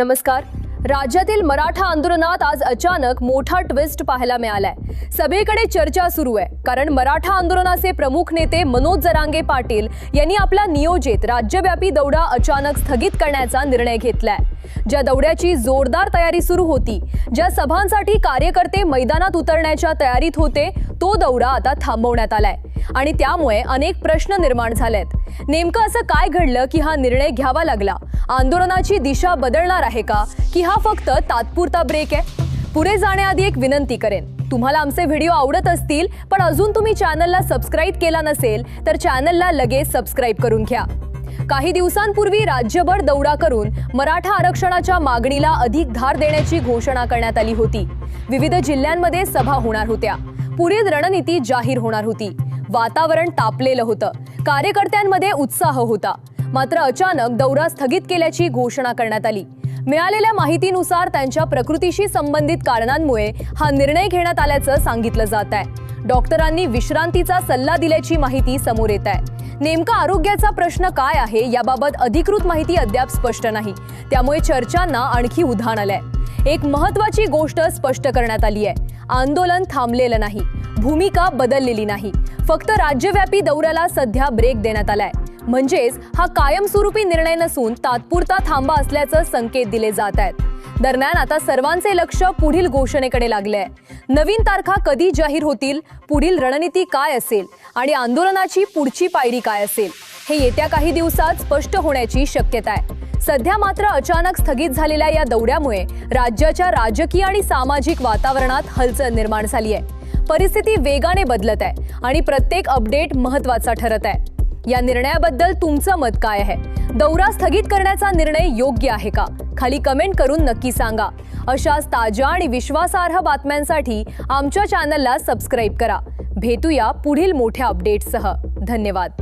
नमस्कार। राज्यातील मराठा आंदोलनात आज अचानक मोठा ट्विस्ट पाहायला मिळालाय। सगळीकडे चर्चा सुरू आहे, कारण मराठा आंदोलनाचे प्रमुख नेते मनोज जरांगे पाटील यांनी आपला नियोजित राज्यव्यापी दौरा अचानक स्थगित करण्याचा निर्णय घेतलाय। ज्या दौऱ्याची जोरदार तयारी सुरू होती, ज्या सभांसाठी कार्यकर्ते मैदानात उतरण्याच्या तयारीत होते, तो दौरा आता थांबवण्यात आलाय आणि त्यामुळे अनेक प्रश्न निर्माण झालेत। नेमकं असं काय घडलं की हा निर्णय घ्यावा लागला? आंदोलनाची दिशा बदलणार आहे का की हा फक्त तात्पुरता ब्रेक आहे? पुढे जाण्याआधी एक विनंती करेन, तुम्हाला आमचे व्हिडिओ आवडत असतील पण अजून तुम्ही चॅनलला सबस्क्राइब केला नसेल तर चॅनलला लगेच सबस्क्राइब करून घ्या। काही दिवसांपूर्वी राज्यभर दौरा करून मराठा आरक्षणाच्या मागणीला अधिक धार देण्याची घोषणा करण्यात आली होती। विविध जिल्ह्यांमध्ये सभा होणार होत्या, पुढील रणनीती जाहीर होणार होती। वातावरण तापलेलं होतं, कार्यकर्त्यांमध्ये उत्साह होता। मात्र अचानक दौरा स्थगित केल्याची घोषणा करण्यात आली। मिळालेल्या माहितीनुसार त्यांच्या प्रकृतीशी संबंधित कारणांमुळे हा निर्णय घेण्यात आल्याचं सांगितलं जात आहे। डॉक्टरांनी विश्रांतीचा सल्ला दिल्याची माहिती समोर येत आहे। नेमका आरोग्याचा प्रश्न काय आहे याबाबत अधिकृत माहिती अद्याप स्पष्ट नाही, त्यामुळे चर्चांना आणखी उधाण आलंय। एक महत्त्वाची गोष्ट स्पष्ट करण्यात आली आहे, आंदोलन थांबलेलं नाही, भूमिका बदललेली नाही, फक्त राज्यव्यापी दौऱ्याला सध्या ब्रेक देण्यात आलाय। म्हणजेच हा कायमस्वरूपी निर्णय नसून तात्पुरता थांबा असल्याचं संकेत दिले जात आहेत। दरम्यान आता सर्वांचे लक्ष पुढील घोषणेकडे लागले। नवीन तारखा कधी जाहीर होतील, पुढील रणनीती काय असेल आणि आंदोलनाची पुढची पायरी काय असेल, हे येत्या काही दिवसात स्पष्ट होण्याची शक्यता आहे। सध्या मात्र अचानक स्थगित झालेल्या या दौऱ्यामुळे राज्याच्या राजकीय आणि सामाजिक वातावरणात हलचल निर्माण झाली आहे। परिस्थिती वेगाने बदलत आहे आणि प्रत्येक अपडेट महत्त्वाचा ठरत आहे। या निर्णयाबद्दल तुमचं मत काय आहे? दौरा स्थगित करण्याचा निर्णय योग्य आहे का? खाली कमेंट करून नक्की सांगा। अशाच ताज्या आणि विश्वासार्ह बातम्यांसाठी आमच्या चॅनलला सबस्क्राइब करा। भेटूया पुढील मोठ्या अपडेट्ससह। धन्यवाद।